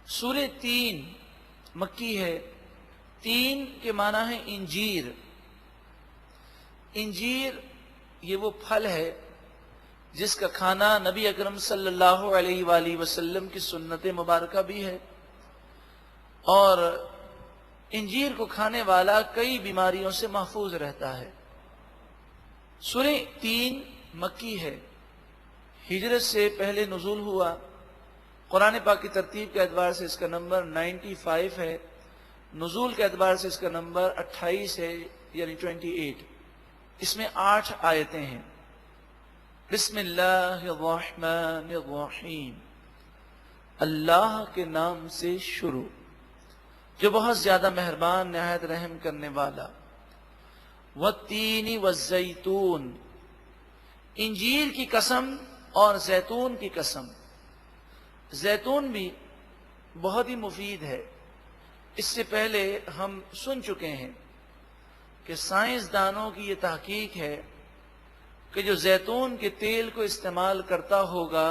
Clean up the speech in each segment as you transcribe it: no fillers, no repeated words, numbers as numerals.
سورہ تین مکی ہے. تین کے معنی ہے انجیر. انجیر یہ وہ پھل ہے جس کا کھانا نبی اکرم صلی اللہ علیہ وآلہ وسلم کی سنت مبارکہ بھی ہے، اور انجیر کو کھانے والا کئی بیماریوں سے محفوظ رہتا ہے. سورہ تین مکی ہے، ہجرت سے پہلے نزول ہوا. قرآن پاک کی ترتیب کے اعتبار سے اس کا نمبر 95 ہے، نزول کے اعتبار سے اس کا نمبر 28 ہے، یعنی 28. اس میں 8 آیتیں ہیں. بسم اللہ الرحمن الرحیم. اللہ کے نام سے شروع جو بہت زیادہ مہربان نہایت رحم کرنے والا. والتین والزیتون، انجیر کی قسم اور زیتون کی قسم. زیتون بھی بہت ہی مفید ہے. اس سے پہلے ہم سن چکے ہیں کہ سائنسدانوں کی یہ تحقیق ہے کہ جو زیتون کے تیل کو استعمال کرتا ہوگا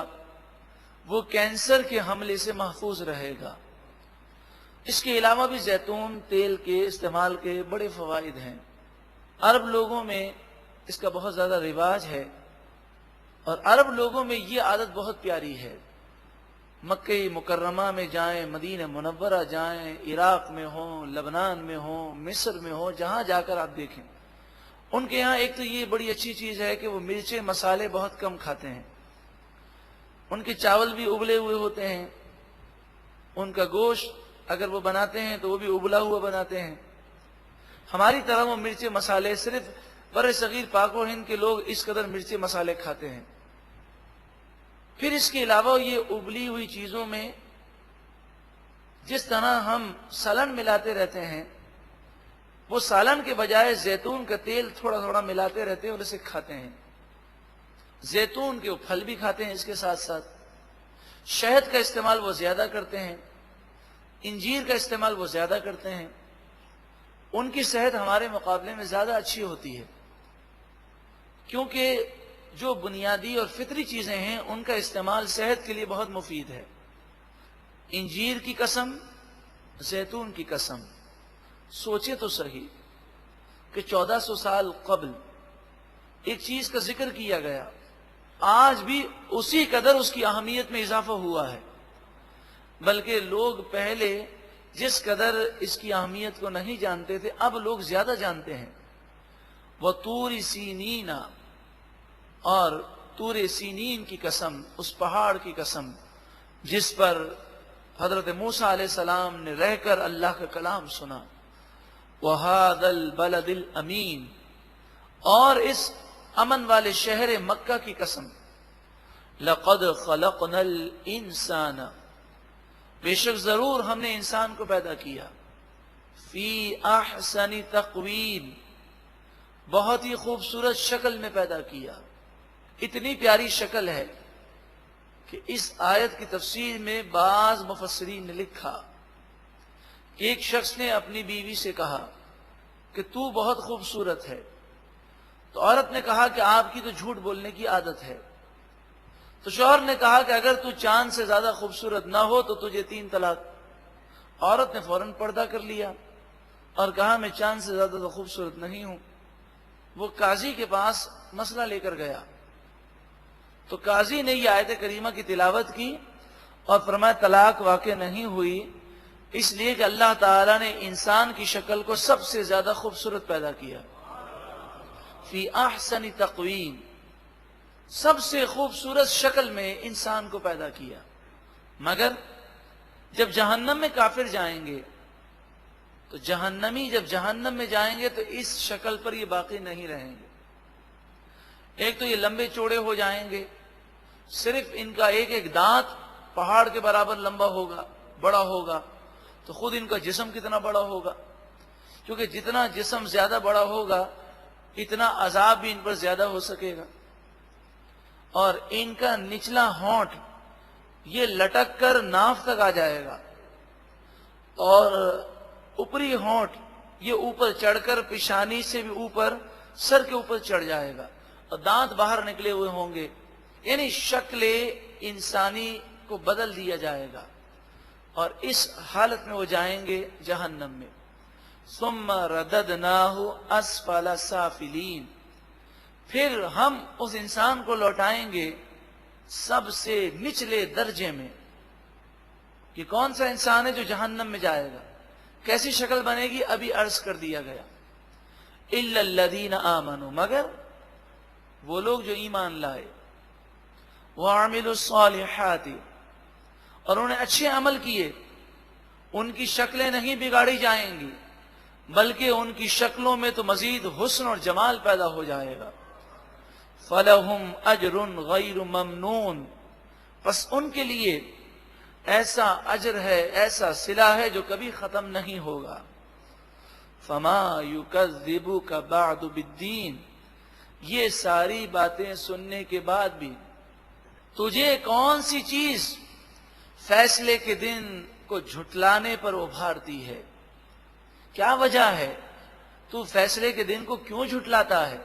وہ کینسر کے حملے سے محفوظ رہے گا. اس کے علاوہ بھی زیتون تیل کے استعمال کے بڑے فوائد ہیں. عرب لوگوں میں اس کا بہت زیادہ رواج ہے، اور عرب لوگوں میں یہ عادت بہت پیاری ہے. مکہ مکرمہ میں جائیں، مدینہ منورہ جائیں، عراق میں ہوں، لبنان میں ہوں، مصر میں ہوں، جہاں جا کر آپ دیکھیں ان کے یہاں ایک تو یہ بڑی اچھی چیز ہے کہ وہ مرچیں مسالے بہت کم کھاتے ہیں. ان کے چاول بھی ابلے ہوئے ہوتے ہیں، ان کا گوشت اگر وہ بناتے ہیں تو وہ بھی ابلا ہوا بناتے ہیں. ہماری طرح وہ مرچیں مسالے صرف بر صغیر پاک و ہند کے لوگ اس قدر مرچیں مسالے کھاتے ہیں. پھر اس کے علاوہ یہ ابلی ہوئی چیزوں میں جس طرح ہم سالن ملاتے رہتے ہیں، وہ سالن کے بجائے زیتون کا تیل تھوڑا تھوڑا ملاتے رہتے ہیں اور اسے کھاتے ہیں. زیتون کے وہ پھل بھی کھاتے ہیں. اس کے ساتھ ساتھ شہد کا استعمال وہ زیادہ کرتے ہیں، انجیر کا استعمال وہ زیادہ کرتے ہیں. ان کی صحت ہمارے مقابلے میں زیادہ اچھی ہوتی ہے، کیونکہ جو بنیادی اور فطری چیزیں ہیں ان کا استعمال صحت کے لیے بہت مفید ہے. انجیر کی قسم، زیتون کی قسم. سوچے تو صحیح کہ 1400 سال قبل ایک چیز کا ذکر کیا گیا، آج بھی اسی قدر اس کی اہمیت میں اضافہ ہوا ہے. بلکہ لوگ پہلے جس قدر اس کی اہمیت کو نہیں جانتے تھے، اب لوگ زیادہ جانتے ہیں. وَطُورِ سِینِینَ، اور طور سینین کی قسم، اس پہاڑ کی قسم جس پر حضرت موسیٰ علیہ السلام نے رہ کر اللہ کا کلام سنا. وَهَذَا الْبَلَدِ الْأَمِينَ، اور اس امن والے شہر مکہ کی قسم. لَقَدْ خَلَقْنَا الْإِنسَانَ، بے شک ضرور ہم نے انسان کو پیدا کیا. فی احسن تقویم، بہت ہی خوبصورت شکل میں پیدا کیا. اتنی پیاری شکل ہے کہ اس آیت کی تفسیر میں بعض مفسرین نے لکھا کہ ایک شخص نے اپنی بیوی سے کہا کہ تو بہت خوبصورت ہے. تو عورت نے کہا کہ آپ کی تو جھوٹ بولنے کی عادت ہے. تو شوہر نے کہا کہ اگر تو چاند سے زیادہ خوبصورت نہ ہو تو تجھے 3 طلاق. عورت نے فوراً پردہ کر لیا اور کہا میں چاند سے زیادہ تو خوبصورت نہیں ہوں. وہ قاضی کے پاس مسئلہ لے کر گیا تو قاضی نے یہ آیت کریمہ کی تلاوت کی اور فرمایا طلاق واقع نہیں ہوئی، اس لیے کہ اللہ تعالیٰ نے انسان کی شکل کو سب سے زیادہ خوبصورت پیدا کیا. فی احسن تقویم، سب سے خوبصورت شکل میں انسان کو پیدا کیا. مگر جب جہنم میں کافر جائیں گے تو جہنمی جب جہنم میں جائیں گے تو اس شکل پر یہ باقی نہیں رہیں گے. ایک تو یہ لمبے چوڑے ہو جائیں گے، صرف ان کا ایک ایک دانت پہاڑ کے برابر لمبا ہوگا، بڑا ہوگا. تو خود ان کا جسم کتنا بڑا ہوگا، کیونکہ جتنا جسم زیادہ بڑا ہوگا اتنا عذاب بھی ان پر زیادہ ہو سکے گا. اور ان کا نچلا ہونٹ یہ لٹک کر ناف تک آ جائے گا، اور اوپری ہونٹ یہ اوپر چڑھ کر پیشانی سے بھی اوپر سر کے اوپر چڑھ جائے گا، اور دانت باہر نکلے ہوئے ہوں گے. یعنی شکل انسانی کو بدل دیا جائے گا. اور اس حالت میں وہ جائیں گے جہنم میں. ثم رددناہ اسفل سافلین، پھر ہم اس انسان کو لوٹائیں گے سب سے نچلے درجے میں. یہ کون سا انسان ہے جو جہنم میں جائے گا؟ کیسی شکل بنے گی؟ ابھی عرض کر دیا گیا. الا الذین آمنوا، مگر وہ لوگ جو ایمان لائے، وعملوا الصالحات، اور انہوں نے اچھے عمل کیے، ان کی شکلیں نہیں بگاڑی جائیں گی بلکہ ان کی شکلوں میں تو مزید حسن اور جمال پیدا ہو جائے گا. فَلَهُمْ أَجْرٌ غَيْرُ مَمْنُونَ، پس ان کے لیے ایسا اجر ہے، ایسا صلہ ہے جو کبھی ختم نہیں ہوگا. فَمَا يُكَذِّبُكَ بَعْدُ بِالدِّينِ، یہ ساری باتیں سننے کے بعد بھی تجھے کون سی چیز فیصلے کے دن کو جھٹلانے پر ابھارتی ہے؟ کیا وجہ ہے؟ تو فیصلے کے دن کو کیوں جھٹلاتا ہے؟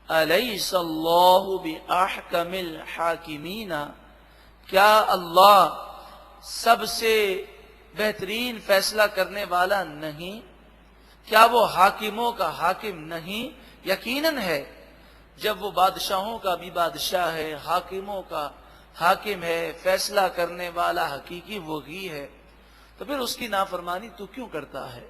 الیس اللہ باحکم الحاکمین، کیا اللہ سب سے بہترین فیصلہ کرنے والا نہیں؟ کیا وہ حاکموں کا حاکم نہیں؟ یقیناً ہے، جب وہ بادشاہوں کا بھی بادشاہ ہے، حاکموں کا حاکم ہے، فیصلہ کرنے والا حقیقی وہی ہے، تو پھر اس کی نافرمانی تو کیوں کرتا ہے؟